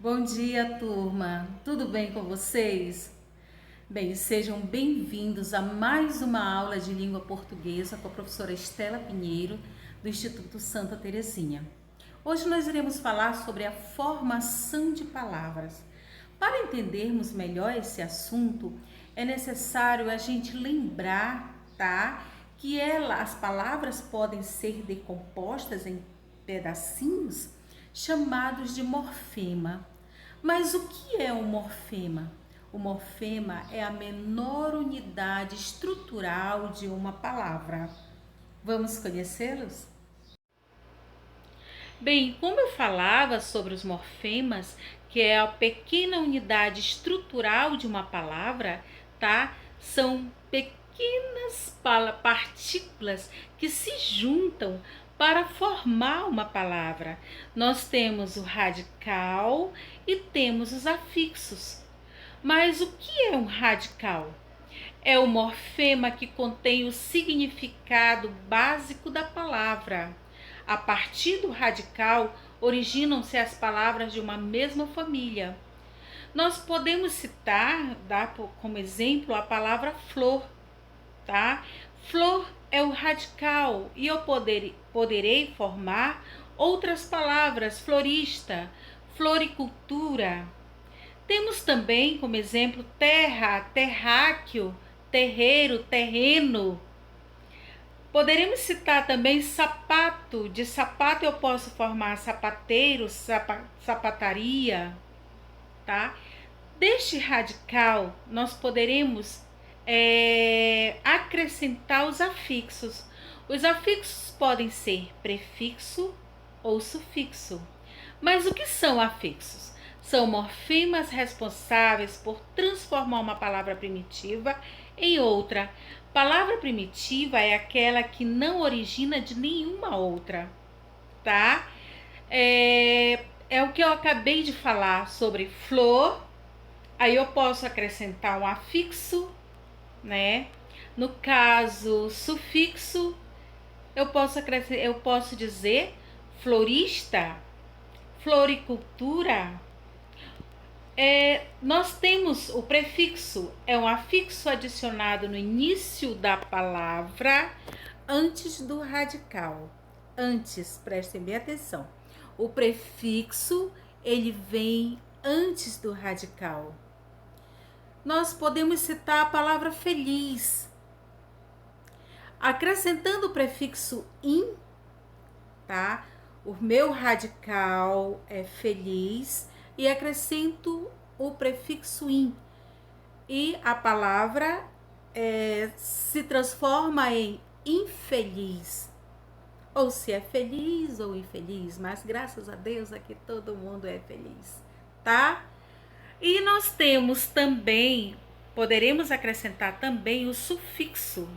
Bom dia, turma! Tudo bem com vocês? Bem, sejam bem-vindos a mais uma aula de língua portuguesa com a professora Estela Pinheiro, do Instituto Santa Terezinha. Hoje nós iremos falar sobre a formação de palavras. Para entendermos melhor esse assunto, é necessário a gente lembrar, tá? Que as palavras podem ser decompostas em pedacinhos chamados de morfema. Mas o que é um morfema? O morfema é a menor unidade estrutural de uma palavra. Vamos conhecê-los? Bem, como eu falava sobre os morfemas, que é a pequena unidade estrutural de uma palavra, tá? São pequenas partículas que se juntam para formar uma palavra. Nós temos o radical e temos os afixos. Mas o que é um radical? É o morfema que contém o significado básico da palavra. A partir do radical, originam-se as palavras de uma mesma família. Nós podemos citar, dar como exemplo, a palavra flor, tá? Flor é o radical e eu poderei formar outras palavras, florista, floricultura. Temos também como exemplo terra, terráqueo, terreiro, terreno. Poderemos citar também sapato. De sapato eu posso formar sapateiro, sapataria, tá? Deste radical nós poderemos acrescentar os afixos. Os afixos podem ser prefixo ou sufixo. Mas o que são afixos? São morfemas responsáveis por transformar uma palavra primitiva em outra. Palavra primitiva é aquela que não origina de nenhuma outra, tá? É o que eu acabei de falar sobre flor. Aí eu posso acrescentar um afixo, né? No caso, sufixo, eu posso dizer florista, floricultura. Nós temos o prefixo, é um afixo adicionado no início da palavra antes do radical. Antes, prestem bem atenção. O prefixo, ele vem antes do radical. Nós podemos citar a palavra feliz. Acrescentando o prefixo in, tá? O meu radical é feliz e acrescento o prefixo in. E a palavra se transforma em infeliz. Ou se é feliz ou infeliz, mas graças a Deus aqui todo mundo é feliz, tá? E nós temos também, poderemos acrescentar também o sufixo.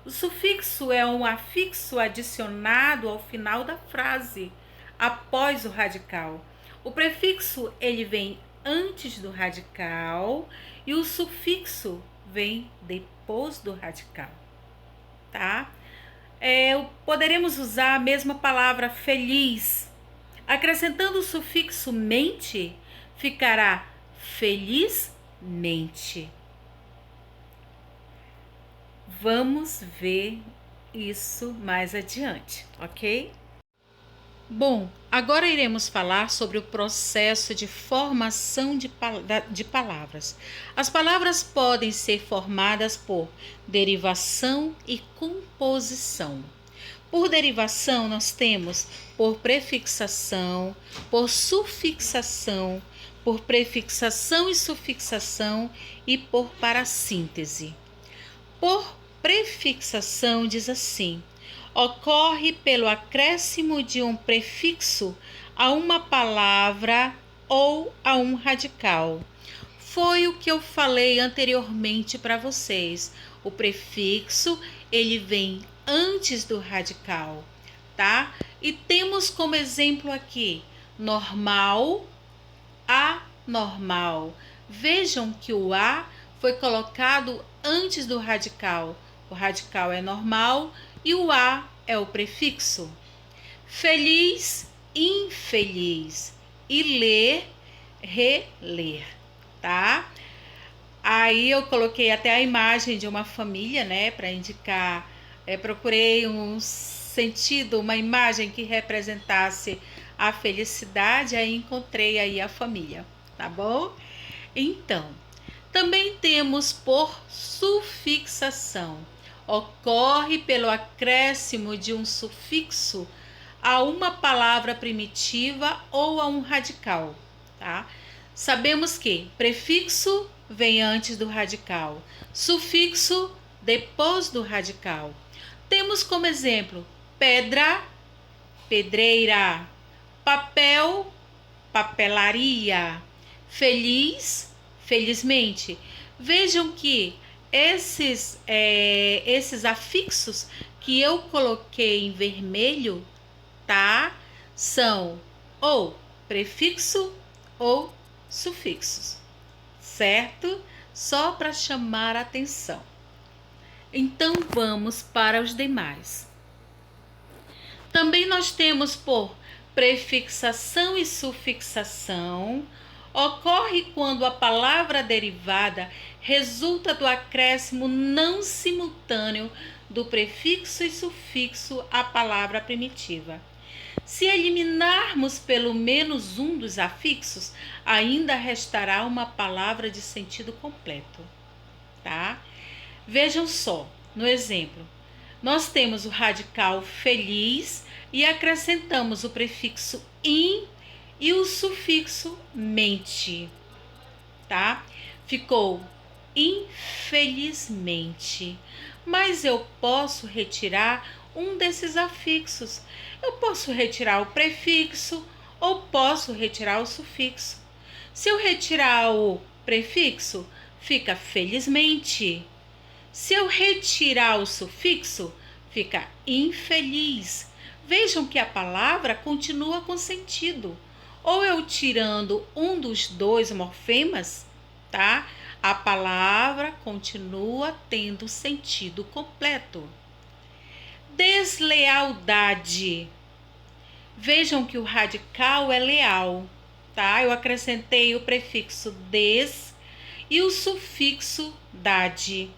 O sufixo é um afixo adicionado ao final da frase, após o radical. O prefixo, ele vem antes do radical e o sufixo vem depois do radical, tá? Poderemos usar a mesma palavra feliz. Acrescentando o sufixo mente, ficará felizmente. Vamos ver isso mais adiante, ok? Bom, agora iremos falar sobre o processo de formação de palavras. As palavras podem ser formadas por derivação e composição. Por derivação, nós temos por prefixação, por sufixação, por prefixação e sufixação e por parassíntese. Por prefixação, diz assim: ocorre pelo acréscimo de um prefixo a uma palavra ou a um radical. Foi o que eu falei anteriormente para vocês. O prefixo, ele vem antes do radical, tá? E temos como exemplo aqui normal, anormal. Vejam que o a foi colocado antes do radical. O radical é normal e o a é o prefixo. Feliz, infeliz. E ler reler, tá? Aí eu coloquei até a imagem de uma família, né, para indicar. Procurei um sentido, uma imagem que representasse a felicidade, aí encontrei aí a família, tá bom? Então, também temos por sufixação. Ocorre pelo acréscimo de um sufixo a uma palavra primitiva ou a um radical, tá? Sabemos que prefixo vem antes do radical, sufixo depois do radical. Temos como exemplo pedra, pedreira, papel, papelaria, feliz, felizmente. Vejam que esses afixos que eu coloquei em vermelho, tá? São ou prefixo ou sufixos, certo? Só para chamar a atenção. Então vamos para os demais. Também nós temos por prefixação e sufixação. Ocorre quando a palavra derivada resulta do acréscimo não simultâneo do prefixo e sufixo à palavra primitiva. Se eliminarmos pelo menos um dos afixos, ainda restará uma palavra de sentido completo, tá? Vejam só, no exemplo, nós temos o radical feliz e acrescentamos o prefixo in e o sufixo mente, tá? Ficou infelizmente. Mas eu posso retirar um desses afixos. Eu posso retirar o prefixo ou posso retirar o sufixo. Se eu retirar o prefixo, fica felizmente. Se eu retirar o sufixo, fica infeliz. Vejam que a palavra continua com sentido. Ou eu tirando um dos dois morfemas, tá? A palavra continua tendo sentido completo. Deslealdade. Vejam que o radical é leal, tá? Eu acrescentei o prefixo des e o sufixo dade.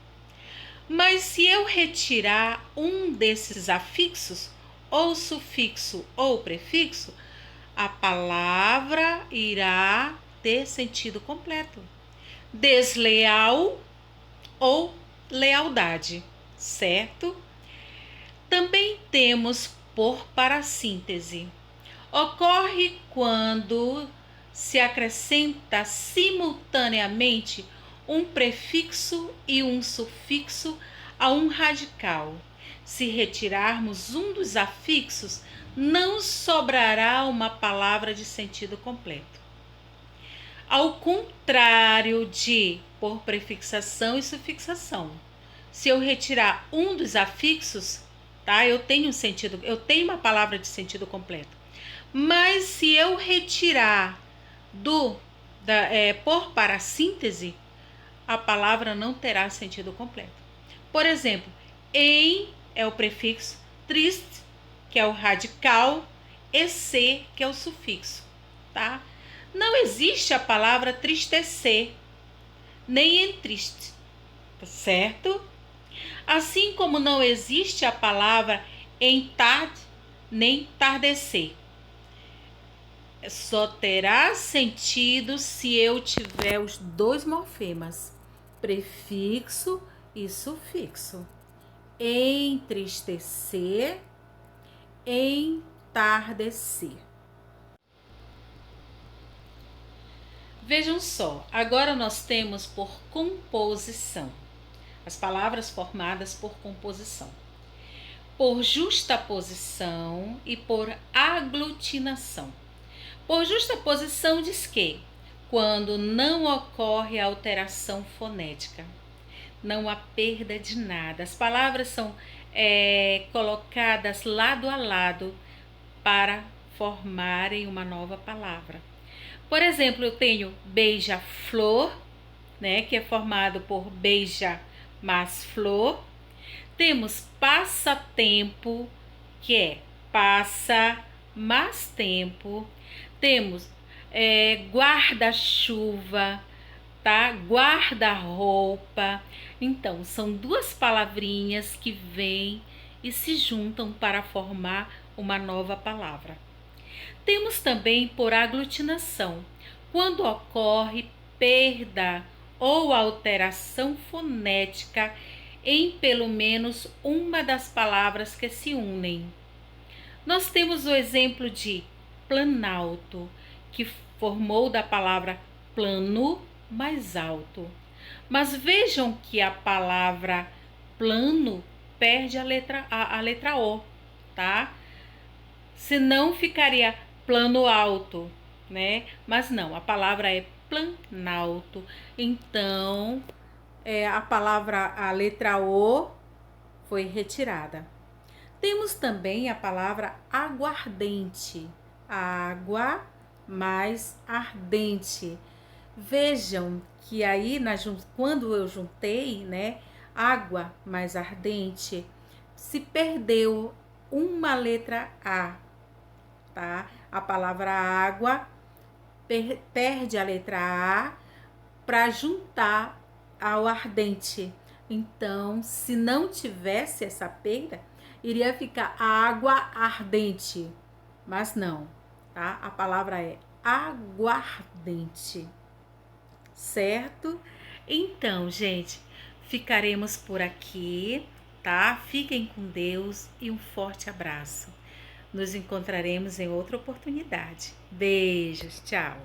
Mas se eu retirar um desses afixos, ou sufixo ou prefixo, a palavra irá ter sentido completo. Desleal ou lealdade, certo? Também temos por parassíntese. Ocorre quando se acrescenta simultaneamente um prefixo e um sufixo a um radical. Se retirarmos um dos afixos, não sobrará uma palavra de sentido completo. Ao contrário de por prefixação e sufixação. Se eu retirar um dos afixos, tá? Eu tenho uma palavra de sentido completo. Mas se eu retirar por parassíntese, a palavra não terá sentido completo. Por exemplo, em é o prefixo, triste, que é o radical, e se, que é o sufixo, tá? Não existe a palavra tristecer, nem entriste, tá certo? Assim como não existe a palavra entarde, nem tardecer. Só terá sentido se eu tiver os dois morfemas, prefixo e sufixo. Entristecer, entardecer. Vejam só, agora nós temos por composição, as palavras formadas por composição, por justaposição e por aglutinação. Por justaposição diz que, quando não ocorre alteração fonética, não há perda de nada, as palavras são colocadas lado a lado para formarem uma nova palavra. Por exemplo, eu tenho beija-flor, né, que é formado por beija mais flor. Temos passatempo, que é passa mais tempo. Temos guarda-chuva, tá? Guarda-roupa. Então, são duas palavrinhas que vêm e se juntam para formar uma nova palavra. Temos também por aglutinação, quando ocorre perda ou alteração fonética em pelo menos uma das palavras que se unem. Nós temos o exemplo de planalto, que formou da palavra plano mais alto. Mas vejam que a palavra plano perde a letra O, tá? Senão ficaria plano alto, né? Mas não, a palavra é planalto. Então, a letra O foi retirada. Temos também a palavra aguardente. Água mais ardente. Vejam que aí, quando eu juntei, né, água mais ardente, se perdeu uma letra A, tá? A palavra água perde a letra A para juntar ao ardente. Então, se não tivesse essa perda, iria ficar água ardente. Mas não, tá? A palavra é aguardente. Certo? Então, gente, ficaremos por aqui, tá? Fiquem com Deus e um forte abraço. Nos encontraremos em outra oportunidade. Beijos, tchau!